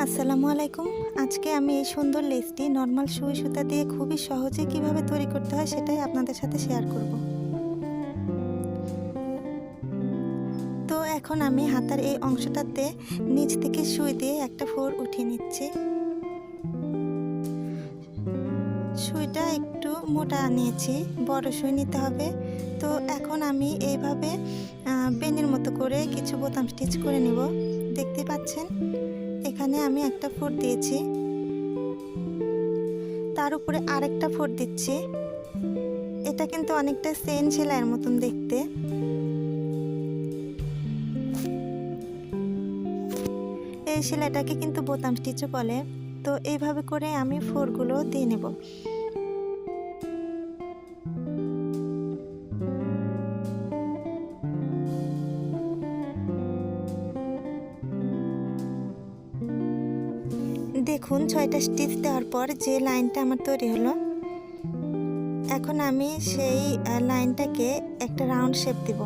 আসসালামু আলাইকুম। আজকে আমি এই সুন্দর লেসটি নরমাল সুই সুতা দিয়ে খুবই সহজে কিভাবে তৈরি করতে হয় সেটাই আপনাদের সাথে শেয়ার করব। তো এখন আমি হাতার এই অংশটাতে নিচ থেকে সুই দিয়ে একটা ফোর উঠিয়ে নিচ্ছি। সুইটা একটু মোটা নিয়েছি, বড় সুই নিতে হবে। তো এখন আমি এইভাবে পেনের মতো করে কিছু বোতাম স্টিচ করে নিব। দেখতে পাচ্ছেন এখানে আমি একটা ফোর দিয়েছি, তার উপরে আরেকটা ফোর দিচ্ছি। এটা কিন্তু অনেকটা চেন সেলাইয়ের মতন দেখতে। এই সেলাইটাকে কিন্তু বোতাম স্টিচও বলে। তো এইভাবে করে আমি ফোরগুলো দিয়ে নেব। দেখুন 6টা স্টিচ দেওয়ার পর যে লাইনটা আমার তৈরি হলো, এখন আমি সেই লাইনটাকে একটা রাউন্ড শেপ দিব।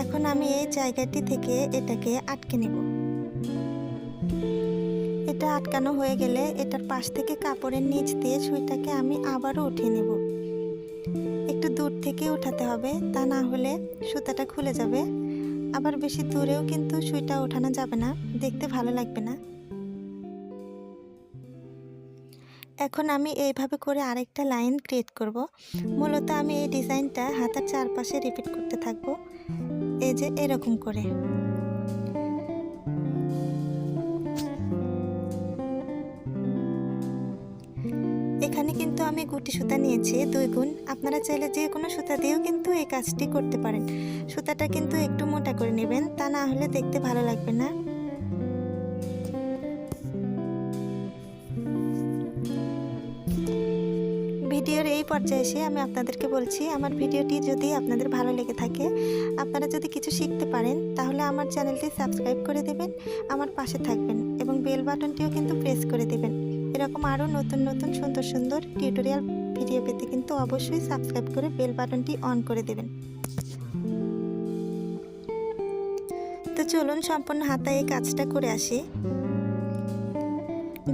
এখন আমি এই জায়গাটি থেকে এটাকে আটকে নেব। এটা আটকানো হয়ে গেলে এটার পাশ থেকে কাপড়ের নিচ দিয়ে সুইটাকে আমি আবারও উঠিয়ে নেব। একটু দূর থেকে উঠাতে হবে, তা না হলে সুতাটা খুলে যাবে। আবার বেশি দূরেও কিন্তু সুইটা ওঠানো যাবে না, দেখতে ভালো লাগবে না। এখন আমি এইভাবে করে আরেকটা লাইন ক্রিয়েট করব। মূলত আমি এই ডিজাইনটা হাতার চারপাশে রিপিট করতে থাকবো, এই যে এরকম করে। এখানে কিন্তু আমি গুটি সুতা নিয়েছি 2 গুণ। আপনারা চাইলে যে কোনো সুতা দিয়েও কিন্তু এই কাজটি করতে পারেন। সুতাটা কিন্তু একটু মোটা করে নেবেন, তা না হলে দেখতে ভালো লাগবে না। ভিডিওর এই পর্যায়ে এসে আমি আপনাদেরকে বলছি, আমার ভিডিওটি যদি আপনাদের ভালো লেগে থাকে, আপনারা যদি কিছু শিখতে পারেন, তাহলে আমার চ্যানেলটি সাবস্ক্রাইব করে দেবেন, আমার পাশে থাকবেন এবং বেল বাটনটিও কিন্তু প্রেস করে দেবেন। এরকম আরও নতুন নতুন সুন্দর সুন্দর টিউটোরিয়াল ভিডিও পেতে কিন্তু অবশ্যই সাবস্ক্রাইব করে বেল বাটনটি অন করে দেবেন। তো চলুন সম্পূর্ণ হাতায় এই কাজটা করে আসি।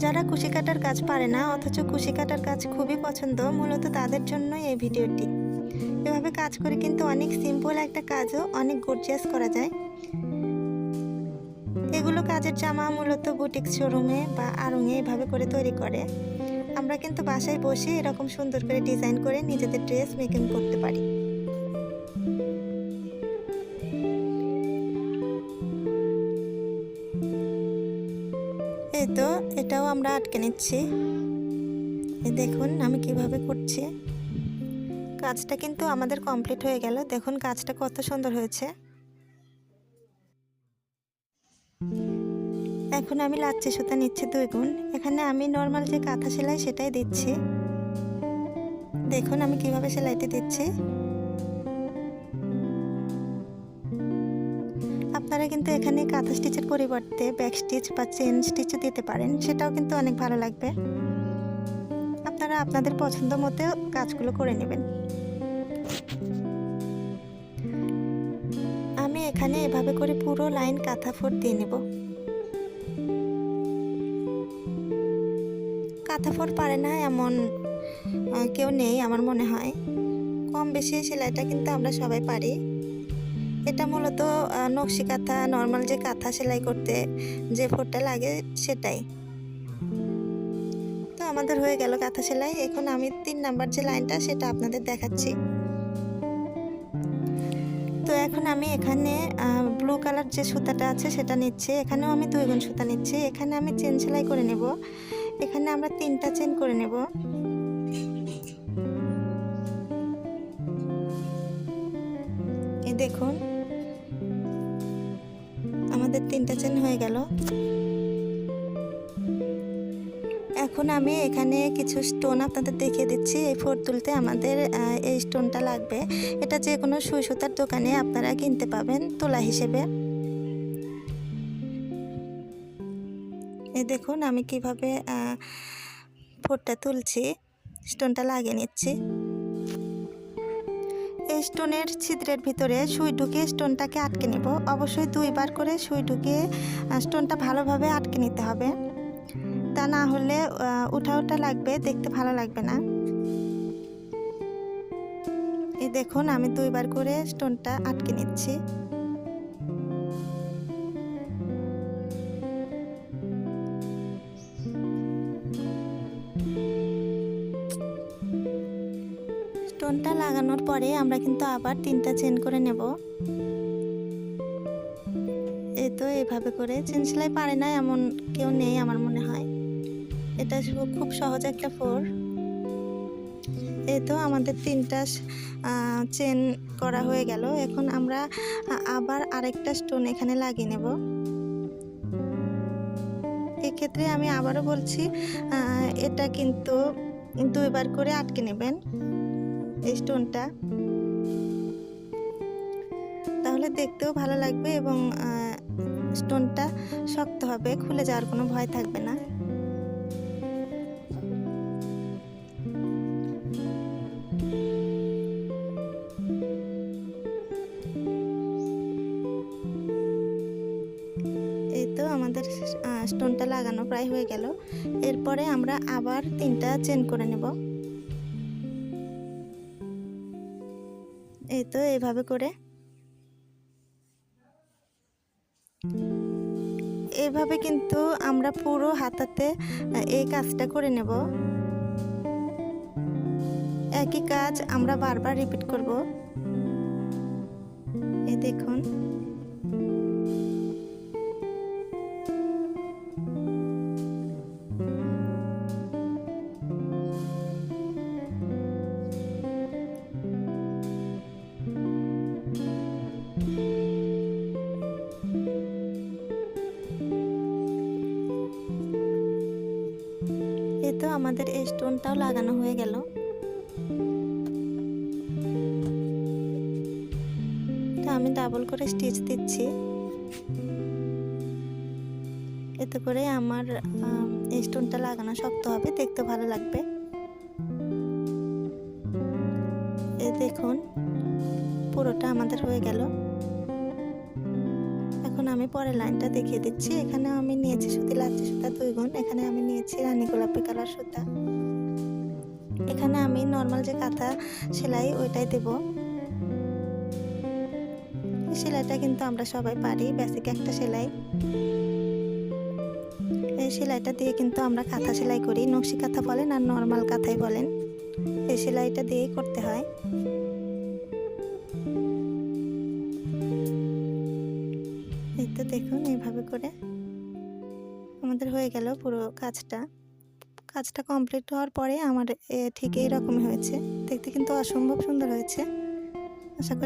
যারা কুশি কাটার কাজ পারে না অথচ কুশি কাটার কাজ খুবই পছন্দ, মূলত তাদের জন্যই এই ভিডিওটি। এভাবে কাজ করে কিন্তু অনেক সিম্পল একটা কাজও অনেক গর্জিয়াস করা যায়। এগুলো কাজের জামা মূলত বুটিক শোরুমে বা আড়ংয়ে এভাবে করে তৈরি করে। আমরা কিন্তু বাসায় বসে এরকম সুন্দর করে ডিজাইন করে নিজেদের ড্রেস মেকিং করতে পারি। এই তো এটাও আমরা আটকে নিচ্ছি। দেখুন আমি কিভাবে করছি। কাজটা কিন্তু আমাদের কমপ্লিট হয়ে গেল। দেখুন কাজটা কত সুন্দর হয়েছে। এখন আমি লাচ্ছি সুতা নিচ্ছি 2 গুণ। এখানে আমি নর্মাল যে কাঁথা সেলাই সেটাই দিচ্ছি। দেখুন আমি কিভাবে সেলাইটি দিচ্ছি। আপনারা কিন্তু এখানে কাঁথা স্টিচের পরিবর্তে ব্যাক স্টিচ বা চেন স্টিচও দিতে পারেন, সেটাও কিন্তু অনেক ভালো লাগবে। আপনারা আপনাদের পছন্দ মতো কাজগুলো করে নেবেন। আমি এখানে এভাবে করে পুরো লাইন কাঁথা ফোর দিয়ে নেব। কাঁথা ফোর পারে না এমন কেউ নেই আমার মনে হয়। কম বেশি সেলাইটা কিন্তু আমরা সবাই পারি। এটা মূলত নকশি কাঁথা, নর্মাল যে কাঁথা সেলাই করতে যে ফোরটা লাগে সেটাই। তো আমাদের হয়ে গেল কাঁথা সেলাই। এখন আমি 3 নাম্বার যে লাইনটা সেটা আপনাদের দেখাচ্ছি। তো এখন আমি এখানে ব্লু কালার যে সুতাটা আছে সেটা নিচ্ছি। এখানেও আমি 2 গুণ সুতা নিচ্ছি। এখানে আমি চেন সেলাই করে নেব। এখানে আমরা 3টা চেন করে নেব। এই দেখুন আমাদের 3টা চেন হয়ে গেল। এখন আমি এখানে কিছু স্টোন আপনাদের দেখিয়ে দিচ্ছি। এই ফোর তুলতে আমাদের এই স্টোনটা লাগবে। এটা যে কোনো সুই সুতার দোকানে আপনারা কিনতে পাবেন তোলা হিসেবে। এই দেখুন আমি কিভাবে ফোরটা তুলছি, স্টোনটা লাগিয়ে নিচ্ছি। এই স্টোনের ছিদ্রের ভিতরে সুই ঢুকিয়ে স্টোনটাকে আটকে নেব। অবশ্যই 2 বার করে সুই ঢুকিয়ে স্টোনটা ভালোভাবে আটকে নিতে হবে, তা না হলে উঠা উঠা লাগবে, দেখতে ভালো লাগবে না। এই দেখুন আমি 2 বার করে স্টোনটা আটকে নিচ্ছি। স্টোনটা লাগানোর পরে আমরা কিন্তু আবার 3টা চেন করে নেব। এই তো এইভাবে করে চেন সেলাই পারে না এমন কেউ নেই আমার মনে হয়, এটা খুব সহজ একটা ফোর। এই তো আমাদের 3টা চেন করা হয়ে গেল। এখন আমরা আবার আরেকটা স্টোন এখানে লাগিয়ে নেব। এক্ষেত্রে আমি আবারও বলছি, এটা কিন্তু 2 বার করে আটকে নেবেন এই স্টোনটা, তাহলে দেখতেও ভালো লাগবে এবং স্টোনটা শক্ত হবে, খুলে যাওয়ার কোনো ভয় থাকবে না। এই তো আমাদের স্টোনটা লাগানো প্রায় হয়ে গেল। এরপরে আমরা আবার 3টা চেন করে নেব। এই তো এইভাবে করে এইভাবে কিন্তু আমরা পুরো হাতাতে এই কাজটা করে নেব। একই কাজ আমরা বারবার রিপিট করব। এই দেখুন এই তো আমাদের এই স্টোনটাও লাগানো হয়ে গেল। তো আমি ডাবল করে স্টিচ দিচ্ছি, এতে করে আমার এই স্টোনটা লাগানো শক্ত হবে, দেখতে ভালো লাগবে। এই দেখুন পুরোটা আমাদের হয়ে গেল। এখন আমি পরের লাইনটা দেখিয়ে দিচ্ছি। এখানে আমি নিয়েছি সুতি লাচ্ছি সুতা 2 গুণ, এখানে আমি নিয়েছি রানী গোলাপি কালার সুতা। এখানে আমি নর্মাল যে কাঁথা সেলাই ওইটাই দেব। সেলাইটা কিন্তু আমরা সবাই পারি, বেসিক একটা সেলাই। এই সেলাইটা দিয়ে কিন্তু আমরা কাঁথা সেলাই করি, নকশি কাঁথা বলেন আর নর্মাল কাঁথাই বলেন, এই সেলাইটা দিয়েই করতে হয়। এই তো দেখুন এইভাবে করে আমাদের হয়ে গেল পুরো কাজটা কমপ্লিট হওয়ার পরে আমার ঠিক এইরকমই হয়েছে, দেখতে কিন্তু অসম্ভব সুন্দর হয়েছে। আশা করি